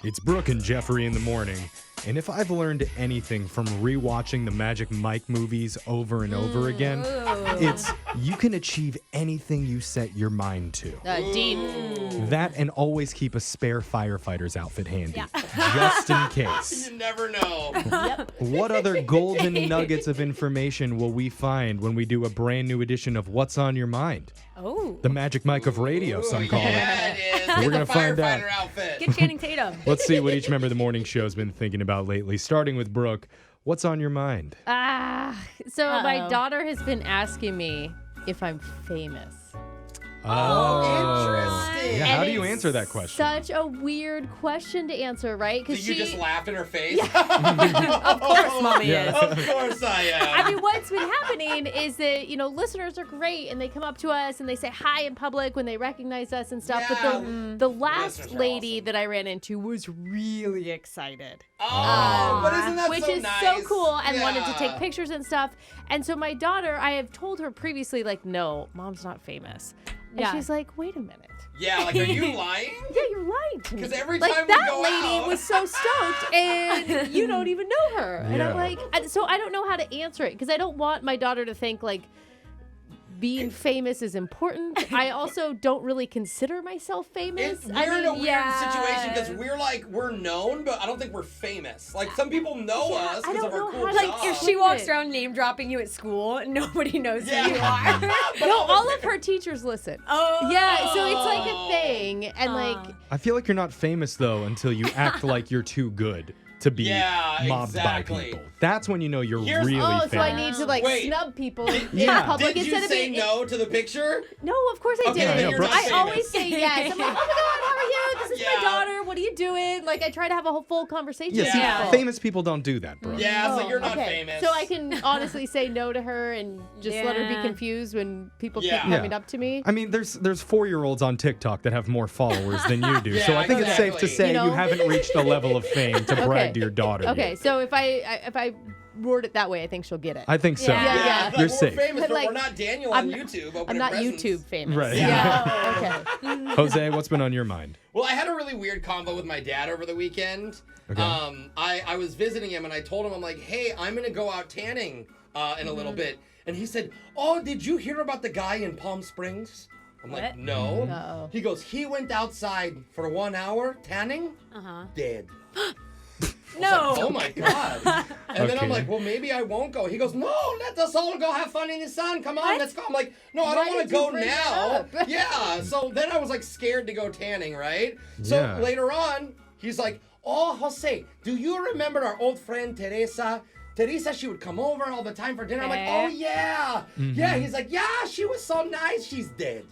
It's Brooke and Jeffrey in the morning. And if I've learned anything from rewatching the Magic Mike movies over and over again, it's you can achieve anything you set your mind to. Deep. That and always keep a spare firefighter's outfit handy, just in case. You never know. What other golden nuggets of information will we find when we do a brand new edition of What's on Your Mind? Oh. The Magic Mike of radio, some call it. Yeah, it is. We're going to find out. Outfit. Get Channing Tatum. Let's see what each member of the morning show has been thinking about lately, starting with Brooke. What's on your mind? So my daughter has been asking me if I'm famous. Interesting. Yeah, how And do you it's answer that question? Such a weird question to answer, right? So you just laughed in her face? Of course, Mommy is. Of course I am. I mean, what's been happening is that, listeners are great and they come up to us and they say hi in public when they recognize us and stuff. Yeah. But the last Listeners are lady awesome. that I ran into was really excited. But isn't that Which so is nice? so cool and wanted to Yeah. take pictures and stuff. And so my daughter, I have told her previously, no, mom's not famous. And she's like, wait a minute. Yeah, like, are you lying? Yeah, you're lying to me. 'Cause every like time we that go lady out- was so stoked, and you don't even know her. And I'm Yeah. like, so I don't know how to answer it because I don't want my daughter to think being famous is important. I also don't really consider myself famous. We're in a weird situation because we're known, but I don't think we're famous. Like, some people know us I because don't of our know cool how to- jobs. Like, if she walks around name dropping you at school, nobody knows who you are. But No, all of her teachers listen. Oh. Yeah, so it's like a thing, and I feel like you're not famous, though, until you act like you're too good to be mobbed exactly. by people. That's when you know you're really famous. so I need to Wait. snub people in Yeah. public Did you instead of say being no to the picture? No, of course I Okay, didn't. then you're not I famous. always say yes. I'm like, oh my God, how are you? This is my Yeah. daughter. What are you doing? Like, I try to have a whole full conversation Yeah, with see, people. famous people don't do that, bro. Yeah, so you're not okay. famous. So I can honestly say no to her and just let her be Yeah. confused when people keep Yeah. coming up to me. I mean, there's 4-year-olds on TikTok that have more followers than you do. So Yeah, I think it's safe to exactly. say You know? you haven't reached a level of fame to brag to your daughter. Okay, yet. so if I word it that way, I think she'll get it. I think so. Yeah. Yeah, like, You're we're safe. famous, but Like, we're not Daniel on I'm- YouTube. I'm opening not presents. YouTube famous. Right. Yeah. Okay. Jose, what's been on your mind? Well, I had a really weird combo with my dad over the weekend. Okay. I was visiting him and I told him, I'm like, hey, I'm gonna go out tanning in a little bit. And he said, oh, did you hear about the guy in Palm Springs? I'm like, What? no. Uh-oh. He goes, he went outside for 1 hour tanning, dead. No. Oh my God. And then I'm Okay. like, well, maybe I won't go. He goes, no, let us all go have fun in the sun. Come on, let's go. I'm like, no, I don't Why want to did you go bring now. that up? Yeah. So then I was like scared to go tanning, right? So Yeah. later on, he's like, oh, Jose, do you remember our old friend Teresa? Teresa, she would come over all the time for dinner. I'm like, oh, yeah. Yeah. He's like, yeah, she was so nice. She's dead.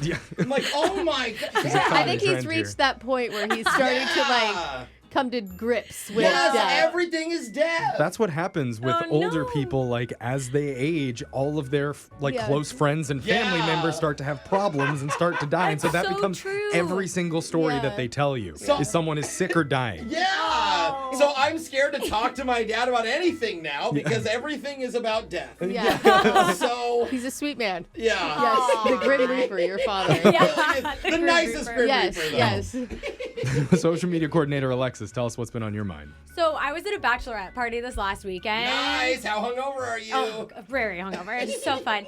Yeah. I'm like, oh my God. a I common think he's trend here. reached that point where he's starting to Yeah. come to grips with Yes, death. everything is dead. That's what happens with Oh, older no. people. Like, as they age, all of their Yeah. close friends and family Yeah. members start to have problems and start to die. And so that so becomes true. every single story Yeah. that they tell you. So- is someone is sick or dying. Yeah. So I'm scared to talk to my dad about anything now because everything is about death. Yeah. So He's a sweet man. yeah. Yes, the Grim Reaper, your father. Yeah. The nicest Grim Yes, Reaper, though. yes. Social media coordinator Alexis, tell us what's been on your mind. So I was at a bachelorette party this last weekend. Nice. How hungover are you? Oh, very hungover. It's so fun.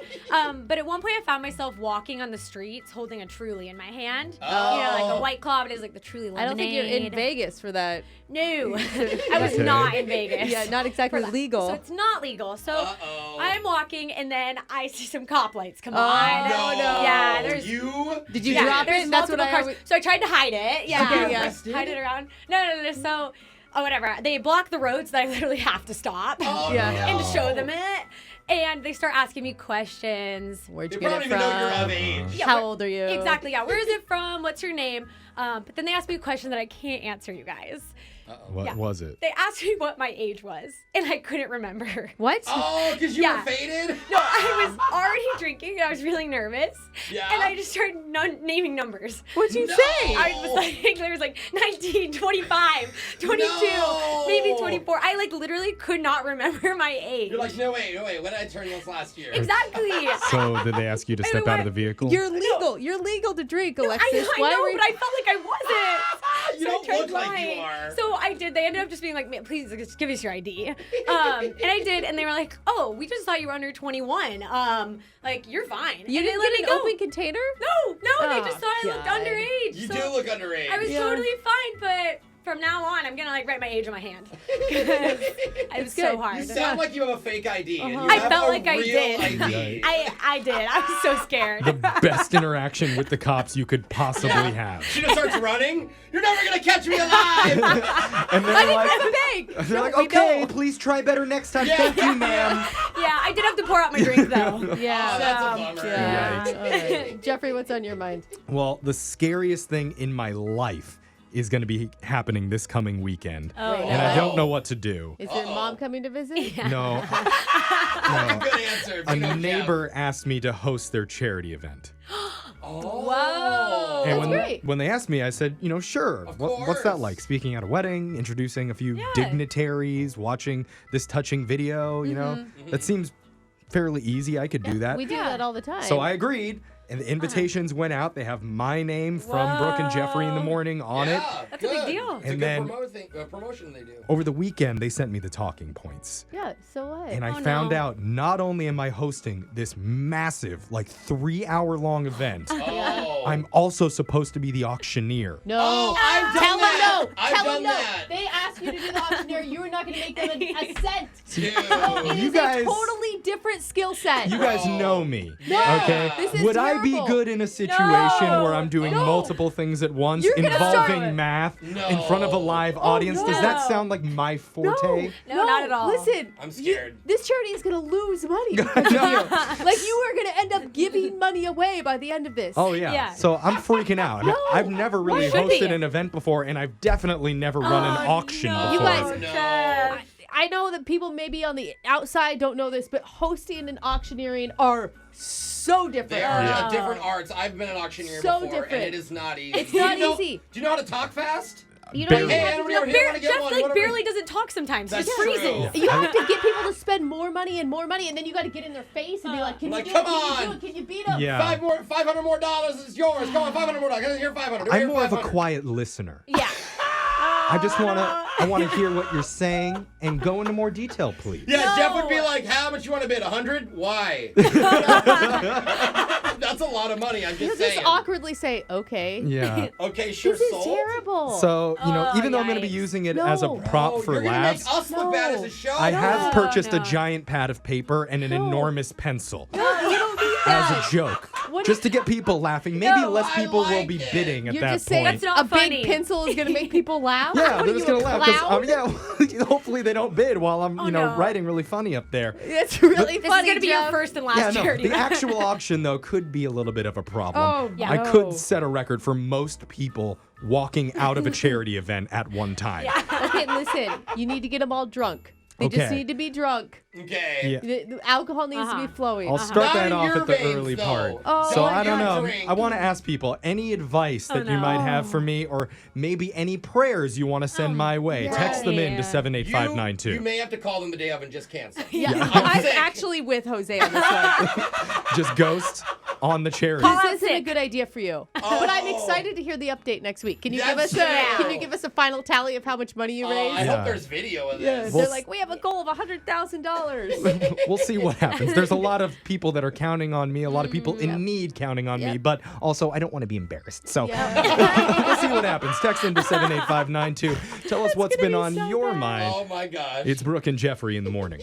But at one point, I found myself walking on the streets holding a Truly in my hand. Oh. You know, like a White Claw, but it's like the Truly lemonade. I don't think you're in Vegas for that. No, I was Okay. not in Vegas. Yeah, not exactly for that. legal. So it's not legal. So Uh-oh. I'm walking, and then I see some cop lights come Oh, on. No. Yeah, there's. You. Did you Yeah, drop there's it? That's what multiple I cars. always... So I tried to hide it. Yeah, Okay, yeah. hide it around. No. So, whatever. They block the road, so that I literally have to stop Oh, Yeah. no. and to show them it. And they start asking me questions. Where'd They you get probably it don't from? even know you're of age. Yeah, How where- old are you? Exactly, yeah. Where is it from? What's your name? But then they asked me a question that I can't answer, you guys. What Yeah. was it? They asked me what my age was, and I couldn't remember. What? Oh, because you Yeah. were faded? No, I was already drinking, and I was really nervous. Yeah. And I just started naming numbers. What'd you No. say? I was like, there was like 19, 25, 22, No. maybe 24. I like literally could not remember my age. You're like, no, wait. When did I turn this last year? Exactly. So did they ask you to I step mean, out of the vehicle? You're legal. You're legal to drink, I Alexis. know, Why were but I felt like I wasn't. You So I don't tried look like you are. So I did. They ended up just being like, "Man, please just give us your ID." And I did, and they were like, "Oh, we just thought you were under 21. Like you're fine." You and didn't they let get me an go. open container? No, they Oh, just thought I looked God. underage. You so do look underage. I was Yeah. totally fine, but from now on, I'm gonna like write my age on my hand. It was so good. hard. You sound like you have a fake ID. And you I have felt a like I real did. ID. I did. I was so scared. The best interaction with the cops you could possibly have. She just starts running. You're never gonna catch me alive. And they're like, Big. they're like, okay, please try better next time. Yeah. Thank you, ma'am. Yeah, I did have to pour out my drink though. Yeah. Oh, that's a bummer. Yeah. Yikes. All right. Jeffrey, what's on your mind? Well, the scariest thing in my life is going to be happening this coming weekend. Oh, And I don't know what to do. Is your mom coming to visit? No. Good answer. A You know, neighbor asked me to host their charity event. Oh. Whoa. And That's great. when they asked me, I said, sure. Of What's that course. like? Speaking at a wedding, introducing a few Yeah. dignitaries, watching this touching video, That seems fairly easy. I could do that. We do that all the time. So I agreed. And the invitations went out. They have my name from Brooke and Jeffrey in the morning on it. Yeah, That's a big good. deal. It's a And good then- promotion they do. Over the weekend, they sent me the talking points. Yeah, so what? And I Oh, found no. out not only am I hosting this massive, 3-hour-long event, Oh. I'm also supposed to be the auctioneer. No. Oh, I've done Tell them that. no. I've Tell done them no. that. They asked you to do the auctioneer. You were not going to make them a cent. Dude. It You is guys- a totally different skill set. You guys Bro. know me. No, Okay? this is Would I be terrible. good in a situation No. where I'm doing No. multiple things at once You're gonna involving start- math No. in front of a live audience? Does that no. sound like my forte? No, not at all. Listen, I'm scared. this charity is going to lose money because of you. Like you are going to end up giving money away by the end of this. Oh yeah. Yeah. So I'm freaking out. No. I've never really Why should hosted be? an event before, and I've definitely never run an auction no. before. You guys- No. Jeff. I know that people maybe on the outside don't know this, but hosting and auctioneering are so different. They are Yeah. different arts. I've been an auctioneer So before, different. and it is not easy. It's not Do you know- easy. Do you know how to talk fast? You know, Barely. you Hey, have to anybody know- over here want to get Jeff one? like What are we- barely doesn't talk sometimes. That's Just true. freezes. You have to get people to spend more money, and then you got to get in their face and be like, "Can Like, you do come it? Can you on. do it? Can you beat them?" Yeah. $500 more is yours. Come on, $500 more. Here's 500. I'm Here's more of a 500. quiet listener. Yeah. I just I want to hear what you're saying and go into more detail, please. Yeah, No. Jeff would be like, "How much you want to bid? 100? Why?" That's a lot of money. I'm You just just saying. awkwardly say, "Okay." Yeah. Okay, sure. This is sold. terrible. So, even though I'm going to be yikes. using it as a No. prop Oh, for you're gonna laughs, make us look bad as a show. I have purchased a no. giant pad of paper and an enormous pencil No, you don't need as that. a joke. What Just to get people laughing. Maybe No, less I people will like be it. bidding at You're that just saying point. That's not a funny. big pencil is going to make people laugh? Yeah, What they're are just you, gonna a laugh. clown? Hopefully they don't bid while I'm, no. writing really funny up there. It's really This funny, is gonna be your Jeff. first and last Yeah, no. charity. The event. actual auction though could be a little bit of a problem. Oh, Yeah. I no. could set a record for most people walking out of a charity event at one time. Okay, listen. You need to get them all drunk. They just Okay. need to be drunk. Okay. Yeah. The alcohol needs to be flowing. I'll start Not that in off your at the veins, early though. part. Oh. So Don't I don't you know. drink. I want to ask people any advice that you no. might have for me, or maybe any prayers you want to send my way. yeah. Text them in to Yeah. 78592. You may have to call them the day of and just cancel. Yeah, I'm I'm sick. actually with Jose on this one. Just ghost on the charity. Call- This isn't a sick. good idea for you. But I'm excited to hear the update next week. Can you give That's us true. Can you give us a final tally of how much money you I raised? Yeah. hope there's video of Yeah, this. Well, they're like, we have a goal of $100,000. We'll see what happens. There's a lot of people that are counting on me, a lot of people in need counting on me, Yep. but also I don't want to be embarrassed. So Yeah. we'll see what happens. Text into 78592. Tell us what's gonna been be on so your bad. mind. Oh my gosh. It's Brooke and Jeffrey in the morning.